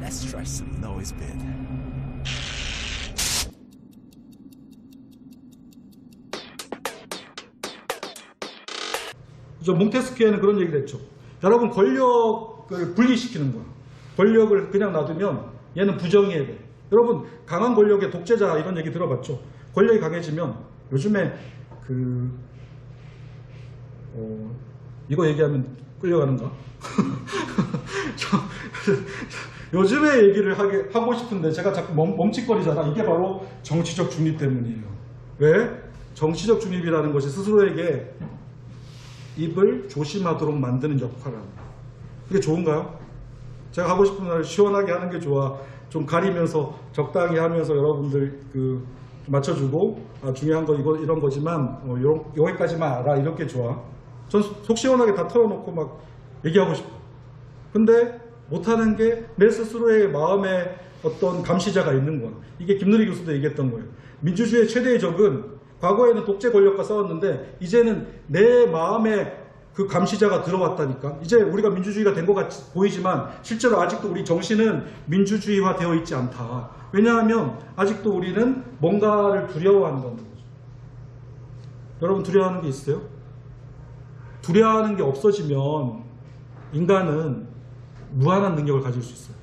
Let's try some noise bit. 몽테스키에는 그런 얘기를 했죠. 여러분, 권력을 분리시키는 거야. 권력을 그냥 놔두면 얘는 부정해야 돼. 여러분, 강한 권력의 독재자 이런 얘기 들어봤죠. 권력이 강해지면 요즘에 이거 얘기하면 끌려가는가? 요즘에 얘기를 하고 싶은데 제가 자꾸 멈칫거리잖아. 이게 바로 정치적 중립 때문이에요. 왜? 정치적 중립이라는 것이 스스로에게 입을 조심하도록 만드는 역할을 합니다. 그게 좋은가요? 제가 하고 싶은 말 시원하게 하는 게 좋아. 좀 가리면서 적당히 하면서 여러분들 맞춰주고 중요한 거 이런 거지만 여기까지만 알아 이렇게 좋아. 전 속 시원하게 다 털어놓고 막 얘기하고 싶어. 근데 못하는 게 내 스스로의 마음에 어떤 감시자가 있는 거야. 이게 김누리 교수도 얘기했던 거예요. 민주주의의 최대의 적은 과거에는 독재 권력과 싸웠는데 이제는 내 마음에 그 감시자가 들어왔다니까. 이제 우리가 민주주의가 된 것 같이 보이지만 실제로 아직도 우리 정신은 민주주의화 되어 있지 않다. 왜냐하면 아직도 우리는 뭔가를 두려워한다는 거죠. 여러분, 두려워하는 게 있어요? 두려워하는 게 없어지면 인간은 무한한 능력을 가질 수 있어요.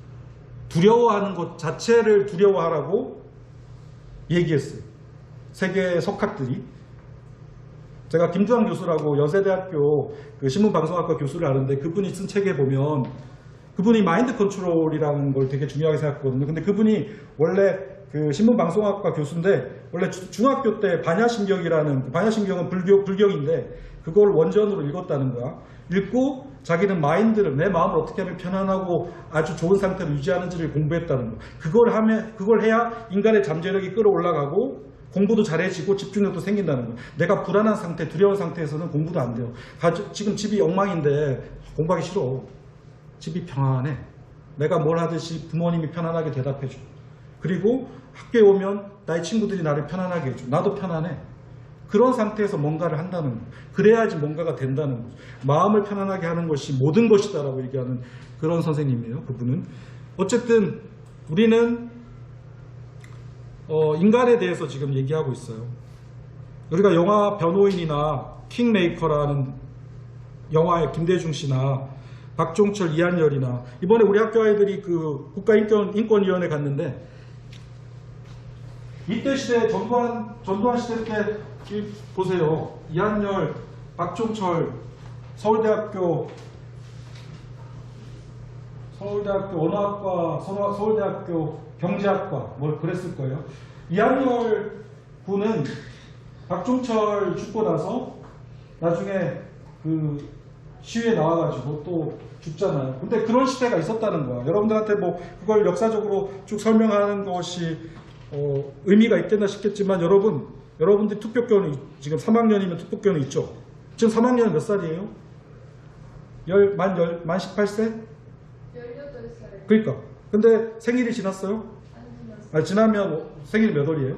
두려워하는 것 자체를 두려워하라고 얘기했어요. 세계 석학들이. 제가 김두한 교수라고 여세대학교 신문방송학과 교수를 아는데 그분이 쓴 책에 보면 그분이 마인드 컨트롤이라는 걸 되게 중요하게 생각하거든요. 근데 그분이 원래 신문방송학과 교수인데 원래 중학교 때 반야심경은 불경인데 그걸 원전으로 읽었다는 거야. 읽고 자기는 마인드를, 내 마음을 어떻게 하면 편안하고 아주 좋은 상태로 유지하는지를 공부했다는 거. 그걸 해야 인간의 잠재력이 끌어올라가고 공부도 잘해지고 집중력도 생긴다는 거. 내가 불안한 상태, 두려운 상태에서는 공부도 안 돼요. 지금 집이 엉망인데 공부하기 싫어. 집이 평안해. 내가 뭘 하듯이 부모님이 편안하게 대답해줘. 그리고 학교에 오면 나의 친구들이 나를 편안하게 해줘. 나도 편안해. 그런 상태에서 뭔가를 한다는 거. 그래야지 뭔가가 된다는 거죠. 마음을 편안하게 하는 것이 모든 것이다라고 얘기하는 그런 선생님이에요. 그분은. 어쨌든 우리는 인간에 대해서 지금 얘기하고 있어요. 우리가 영화 변호인이나 킹메이커라는 영화의 김대중 씨나 박종철, 이한열이나 이번에 우리 학교 아이들이 국가인권위원회 갔는데 이때 시대 전두환 시대 때 보세요. 이한열, 박종철, 서울대학교 언어학과, 서울대학교 경제학과 뭘 그랬을 거예요. 이한열 군은 박종철 죽고 나서 나중에 시위에 나와가지고 또 죽잖아요. 근데 그런 시대가 있었다는 거야. 여러분들한테 그걸 역사적으로 쭉 설명하는 것이 의미가 있겠나 싶겠지만 여러분들 투표권이 지금 3학년이면 투표권이 있죠. 지금 3학년은 몇 살이에요? 만 18세? 18살. 그러니까. 근데 생일이 지났어요? 안 지났어요. 지나면 생일이 몇 월이에요?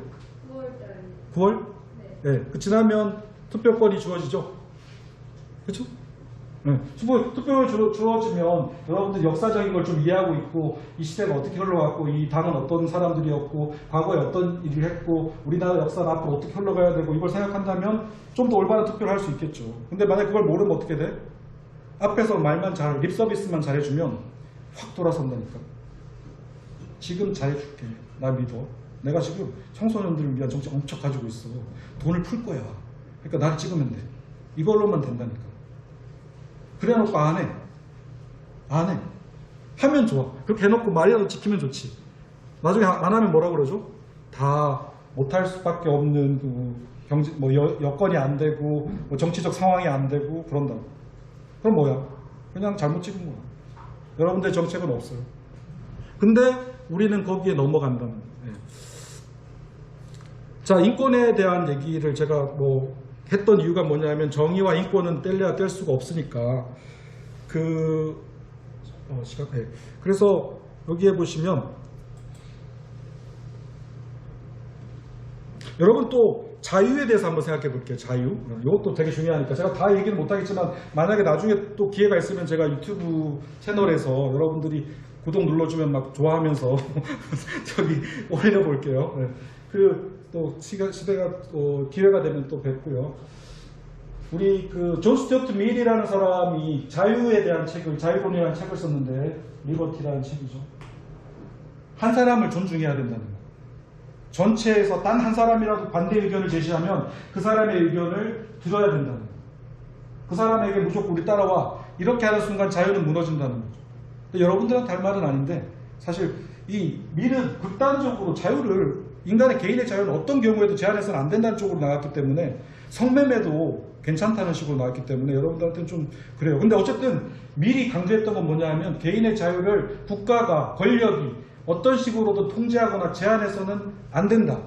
9월달에. 9월? 네. 네. 지나면 투표권이 주어지죠? 그렇죠? 네. 투표권이 주어지면 여러분들 역사적인 걸 좀 이해하고 있고 이 시대가 어떻게 흘러갔고 이 당은 어떤 사람들이었고 과거에 어떤 일을 했고 우리나라 역사는 앞으로 어떻게 흘러가야 되고 이걸 생각한다면 좀 더 올바른 투표를 할 수 있겠죠. 근데 만약에 그걸 모르면 어떻게 돼? 앞에서 립 서비스만 잘해주면 확 돌아선다니까. 지금 잘해줄게. 나 믿어. 내가 지금 청소년들을 위한 정책 엄청 가지고 있어. 돈을 풀 거야. 그러니까 나를 찍으면 돼. 이걸로만 된다니까. 그래 놓고 안 해. 하면 좋아. 그렇게 해놓고 말이라도 지키면 좋지. 나중에 안 하면 뭐라 그러죠? 다 못할 수밖에 없는 여건이 안 되고 정치적 상황이 안 되고 그런다. 그럼 뭐야? 그냥 잘못 찍은 거야. 여러분들의 정책은 없어요. 근데 우리는 거기에 넘어간다는 거예요. 자, 인권에 대한 얘기를 제가 했던 이유가 뭐냐면 정의와 인권은 뗄래야 뗄 수가 없으니까 그래서 여기에 보시면 여러분 또 자유에 대해서 한번 생각해 볼게요. 자유. 이것도 되게 중요하니까 제가 다 얘기는 못하겠지만 만약에 나중에 또 기회가 있으면 제가 유튜브 채널에서 여러분들이 구독 눌러주면 막 좋아하면서 저기 올려 볼게요. 네. 또 시대가 기회가 되면 또 뵙고요. 우리 존 스튜어트 밀이라는 사람이 자유에 대한 자유론이라는 책을 썼는데, 리버티라는 책이죠. 한 사람을 존중해야 된다는 거. 전체에서 단 한 사람이라도 반대 의견을 제시하면 그 사람의 의견을 들어야 된다는 거. 그 사람에게 무조건 우리 따라와, 이렇게 하는 순간 자유는 무너진다는 거죠. 근데 여러분들한테 할 말은 아닌데, 사실 이 밀은 극단적으로 인간의 개인의 자유는 어떤 경우에도 제한해서는 안 된다는 쪽으로 나갔기 때문에, 성매매도 괜찮다는 식으로 나왔기 때문에 여러분들한테는 좀 그래요. 근데 어쨌든 밀이 강조했던 건 뭐냐 하면, 개인의 자유를 국가가, 권력이 어떤 식으로든 통제하거나 제한해서는 안 된다.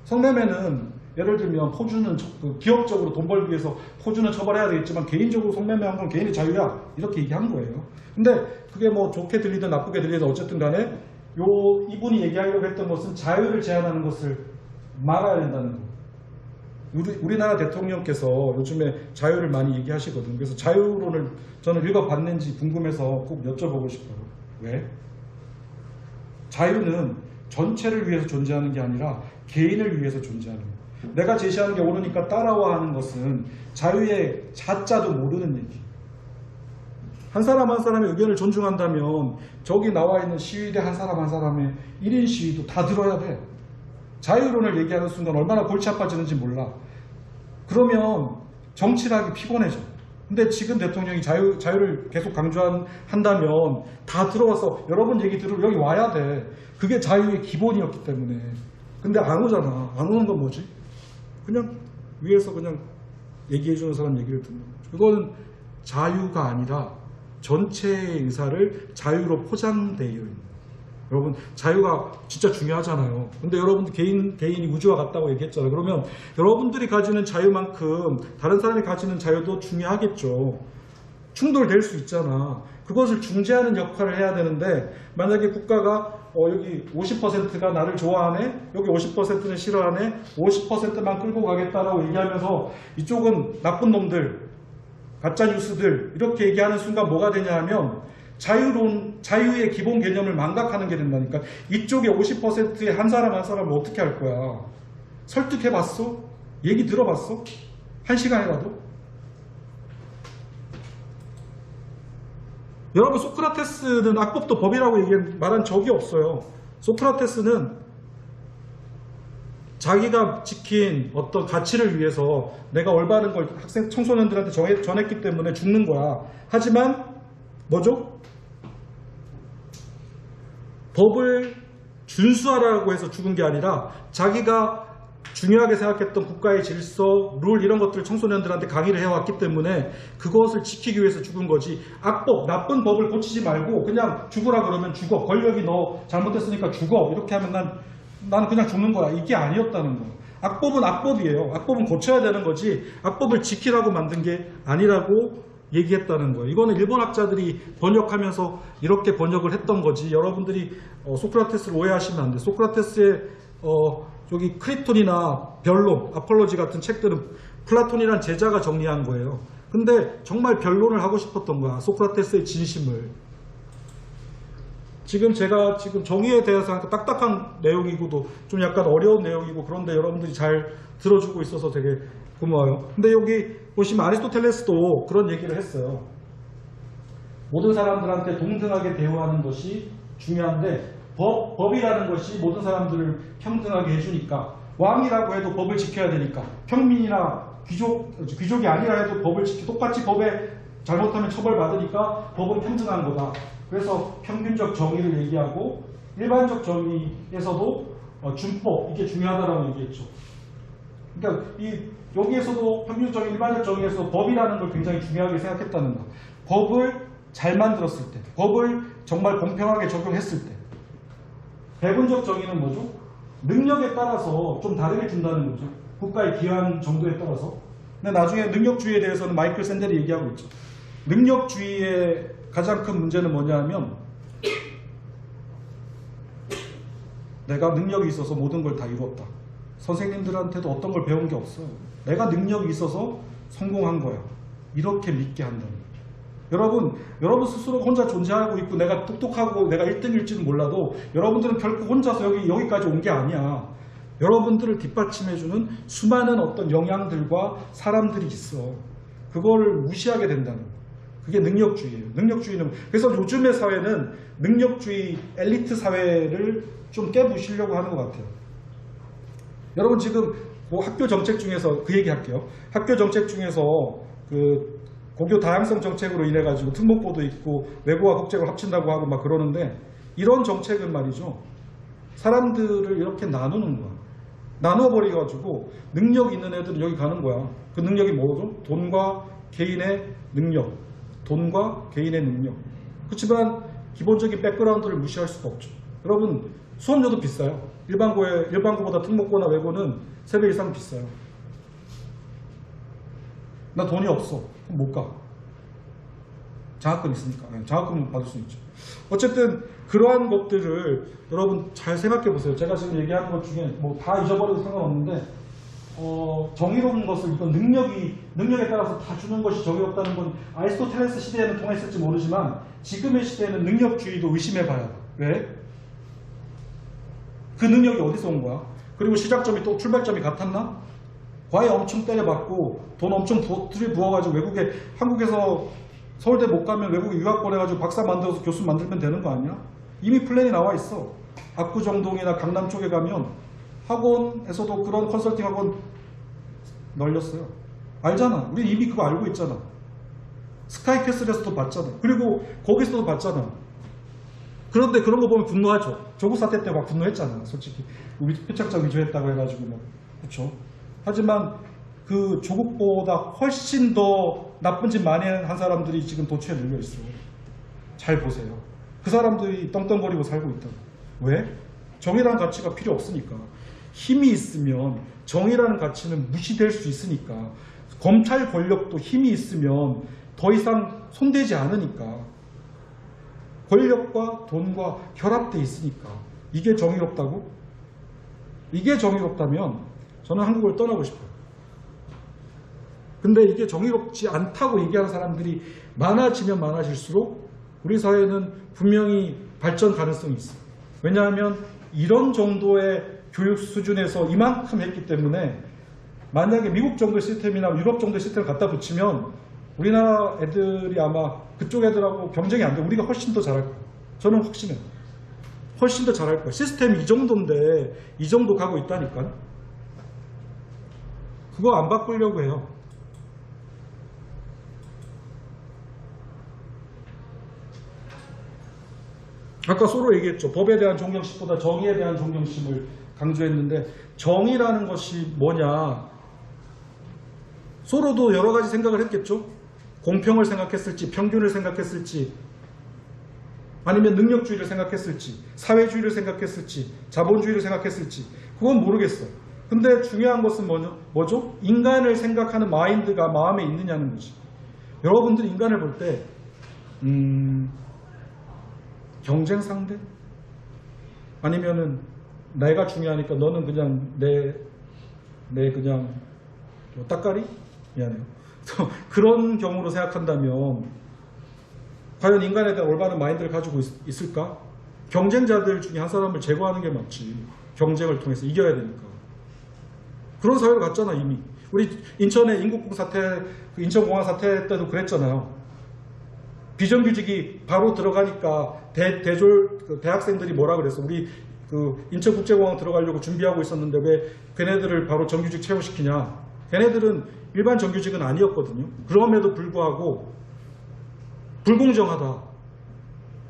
성매매는 예를 들면 포주는 기업적으로 돈 벌기 위해서 포주는 처벌해야 되겠지만, 개인적으로 성매매한 건 개인의 자유야, 이렇게 얘기한 거예요. 근데 그게 뭐 좋게 들리든 나쁘게 들리든 어쨌든 간에 이분이 얘기하려고 했던 것은 자유를 제한하는 것을 막아야 된다는 거. 우리나라 대통령께서 요즘에 자유를 많이 얘기하시거든요. 그래서 자유론을 저는 읽어봤는지 궁금해서 꼭 여쭤보고 싶어요. 왜? 자유는 전체를 위해서 존재하는 게 아니라 개인을 위해서 존재하는 거예요. 내가 제시하는 게 옳으니까 따라와 하는 것은 자유의 자자도 모르는 얘기. 한 사람 한 사람의 의견을 존중한다면 저기 나와 있는 시위대 한 사람의 1인 시위도 다 들어야 돼. 자유론을 얘기하는 순간 얼마나 골치 아파지는지 몰라. 그러면 정치를 하기 피곤해져. 근데 지금 대통령이 자유를 계속 강조한다면 다 들어와서 여러분 얘기 들으러 여기 와야 돼. 그게 자유의 기본이었기 때문에. 근데 안 오잖아. 안 오는 건 뭐지? 그냥 위에서 그냥 얘기해주는 사람 얘기를 듣는 거죠. 그거는 자유가 아니라 전체의 의사를 자유로 포장되어 있는 거예요. 여러분, 자유가 진짜 중요하잖아요. 근데 여러분들 개인이 우주와 같다고 얘기했잖아요. 그러면 여러분들이 가지는 자유만큼 다른 사람이 가지는 자유도 중요하겠죠. 충돌될 수 있잖아. 그것을 중재하는 역할을 해야 되는데, 만약에 국가가 여기 50%가 나를 좋아하네, 여기 50%는 싫어하네, 50%만 끌고 가겠다라고 얘기하면서 이쪽은 나쁜 놈들, 가짜뉴스들 이렇게 얘기하는 순간 뭐가 되냐 하면 자유의 기본 개념을 망각하는 게 된다니까. 이쪽에 50%의 한 사람을 어떻게 할 거야? 설득해봤어? 얘기 들어봤어? 한 시간이라도? 여러분, 소크라테스는 악법도 법이라고 말한 적이 없어요. 소크라테스는 자기가 지킨 어떤 가치를 위해서 내가 올바른 걸 청소년들한테 전했기 때문에 죽는 거야. 하지만 뭐죠? 법을 준수하라고 해서 죽은 게 아니라 자기가 중요하게 생각했던 국가의 질서, 룰 이런 것들을 청소년들한테 강의를 해왔기 때문에 그것을 지키기 위해서 죽은 거지. 악법, 나쁜 법을 고치지 말고 그냥 죽으라 그러면 죽어. 권력이 너 잘못했으니까 죽어. 이렇게 하면 나는 그냥 죽는 거야. 이게 아니었다는 거예요. 악법은 악법이에요. 악법은 고쳐야 되는 거지 악법을 지키라고 만든 게 아니라고 얘기했다는 거예요. 이거는 일본 학자들이 번역하면서 이렇게 번역을 했던 거지. 여러분들이 소크라테스를 오해하시면 안 돼요. 소크라테스의 여기 크리톤이나 변론, 아폴로지 같은 책들은 플라톤이란 제자가 정리한 거예요. 근데 정말 변론을 하고 싶었던 거야. 소크라테스의 진심을. 제가 정의에 대해서 하니까 딱딱한 내용이고도 좀 약간 어려운 내용이고, 그런데 여러분들이 잘 들어주고 있어서 되게 고마워요. 근데 여기 보시면 아리스토텔레스도 그런 얘기를 했어요. 모든 사람들한테 동등하게 대우하는 것이 중요한데 법이라는 것이 모든 사람들을 평등하게 해주니까, 왕이라고 해도 법을 지켜야 되니까, 평민이나 귀족이 아니라 해도 법을 똑같이 법에 잘못하면 처벌받으니까 법은 평등한 거다. 그래서 평균적 정의를 얘기하고, 일반적 정의에서도 준법, 이게 중요하다고 얘기했죠. 그러니까 여기에서도 평균적 정의, 일반적 정의에서 법이라는 걸 굉장히 중요하게 생각했다는 거. 법을 잘 만들었을 때, 법을 정말 공평하게 적용했을 때. 배분적 정의는 뭐죠? 능력에 따라서 좀 다르게 준다는 거죠. 국가의 기여한 정도에 따라서. 근데 나중에 능력주의에 대해서는 마이클 샌델이 얘기하고 있죠. 능력주의의 가장 큰 문제는 뭐냐 하면, 내가 능력이 있어서 모든 걸 다 이루었다. 선생님들한테도 어떤 걸 배운 게 없어요. 내가 능력이 있어서 성공한 거야. 이렇게 믿게 한다는 거죠. 여러분 스스로 혼자 존재하고 있고 내가 똑똑하고 내가 1등일지는 몰라도 여러분들은 결코 혼자서 여기까지 온 게 아니야. 여러분들을 뒷받침해주는 수많은 어떤 영향들과 사람들이 있어. 그걸 무시하게 된다는 거. 그게 능력주의예요. 능력주의는 그래서 요즘의 사회는 능력주의 엘리트 사회를 좀 깨부시려고 하는 것 같아요. 여러분 지금 뭐 학교 정책 중에서 그 얘기 할게요. 학교 정책 중에서 그 고교 다양성 정책으로 인해 가지고 특목고도 있고 외고와 국제를 합친다고 하고 막 그러는데 이런 정책은 말이죠. 사람들을 이렇게 나누는 거야. 나눠버려 가지고 능력 있는 애들은 여기 가는 거야. 그 능력이 뭐죠? 돈과 개인의 능력. 돈과 개인의 능력. 그렇지만 기본적인 백그라운드를 무시할 수가 없죠. 여러분 수업료도 비싸요. 일반고보다 특목고나 외고는 3배 이상 비싸요. 나 돈이 없어. 그럼 못 가. 장학금 있으니까. 장학금 받을 수 있죠. 어쨌든 그러한 것들을 여러분 잘 생각해 보세요. 제가 지금 얘기하는 것 중에 뭐 다 잊어버려도 상관없는데 정의로운 것을 이건 능력에 따라서 다 주는 것이 정의롭다는 건 아리스토텔레스 시대에는 통했을지 모르지만 지금의 시대에는 능력주의도 의심해 봐야 돼. 왜? 그 능력이 어디서 온 거야? 그리고 시작점이 또 출발점이 같았나? 과외 엄청 때려받고 돈 엄청 들이부어가지고 한국에서 서울대 못 가면 외국에 유학 보내가지고 박사 만들어서 교수 만들면 되는 거 아니야? 이미 플랜이 나와 있어. 압구정동이나 강남 쪽에 가면 학원에서도 그런 컨설팅 학원 널렸어요. 알잖아. 우리 이미 그거 알고 있잖아. 스카이캐슬에서도 봤잖아. 그리고 거기서도 봤잖아. 그런데 그런 거 보면 분노하죠. 조국 사태 때 막 분노했잖아. 솔직히 표창장 위조했다고 해가지고 막 그렇죠. 하지만 그 조국보다 훨씬 더 나쁜 짓 많이 한 사람들이 지금 도처에 눌려 있어. 잘 보세요. 그 사람들이 떵떵거리고 살고 있다. 왜? 정의라는 가치가 필요 없으니까. 힘이 있으면 정의라는 가치는 무시될 수 있으니까. 검찰 권력도 힘이 있으면 더 이상 손대지 않으니까. 권력과 돈과 결합되어 있으니까. 이게 정의롭다고? 이게 정의롭다면 저는 한국을 떠나고 싶어요. 근데 이게 정의롭지 않다고 얘기하는 사람들이 많아지면 많아질수록 우리 사회는 분명히 발전 가능성이 있어요. 왜냐하면 이런 정도의 교육 수준에서 이만큼 했기 때문에 만약에 미국 정도의 시스템이나 유럽 정도의 시스템을 갖다 붙이면 우리나라 애들이 아마 그쪽 애들하고 경쟁이 안 돼. 우리가 훨씬 더 잘할 거예요. 저는 확신해요. 훨씬 더 잘할 거예요. 시스템이 이 정도인데 이 정도 가고 있다니까. 그거 안 바꾸려고 해요. 아까 서로 얘기했죠. 법에 대한 존경심보다 정의에 대한 존경심을 강조했는데 정의라는 것이 뭐냐. 서로도 여러 가지 생각을 했겠죠. 공평을 생각했을지 평균을 생각했을지 아니면 능력주의를 생각했을지 사회주의를 생각했을지 자본주의를 생각했을지 그건 모르겠어. 근데 중요한 것은 뭐죠? 인간을 생각하는 마인드가 마음에 있느냐는 거지. 여러분들이 인간을 볼 때 경쟁 상대? 아니면은 내가 중요하니까 너는 그냥 내 그냥 따까리? 미안해요. 그런 경우로 생각한다면 과연 인간에 대한 올바른 마인드를 가지고 있을까? 경쟁자들 중에 한 사람을 제거하는 게 맞지. 경쟁을 통해서 이겨야 되니까. 그런 사회로 갔잖아 이미. 우리 인천의 인국공 사태, 인천공항 사태 때도 그랬잖아요. 비정규직이 바로 들어가니까 대학생들이 뭐라 그랬어? 우리 그 인천국제공항 들어가려고 준비하고 있었는데 왜 걔네들을 바로 정규직 채용시키냐? 걔네들은 일반 정규직은 아니었거든요. 그럼에도 불구하고 불공정하다.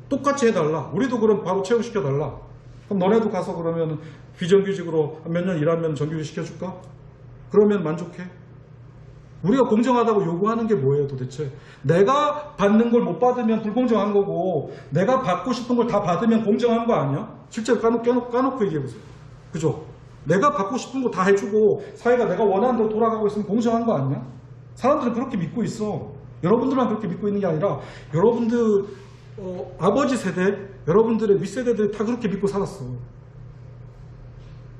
똑같이 해달라. 우리도 그럼 바로 채용시켜달라. 그럼 너네도 가서 그러면 비정규직으로 몇 년 일하면 정규직 시켜줄까? 그러면 만족해? 우리가 공정하다고 요구하는 게 뭐예요 도대체? 내가 받는 걸 못 받으면 불공정한 거고 내가 받고 싶은 걸 다 받으면 공정한 거 아니야? 실제로 까놓고 얘기해보세요. 그죠? 내가 받고 싶은 거 다 해주고 사회가 내가 원하는 대로 돌아가고 있으면 공정한 거 아니야? 사람들은 그렇게 믿고 있어. 여러분들만 그렇게 믿고 있는 게 아니라 여러분들 아버지 세대, 여러분들의 윗세대들이 다 그렇게 믿고 살았어.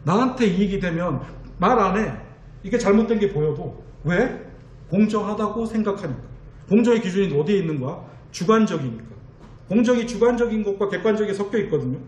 나한테 이익이 되면 말 안 해. 이게 잘못된 게 보여도 왜? 공정하다고 생각하니까. 공정의 기준이 어디에 있는 거야? 주관적이니까. 공정이 주관적인 것과 객관적이 섞여 있거든요.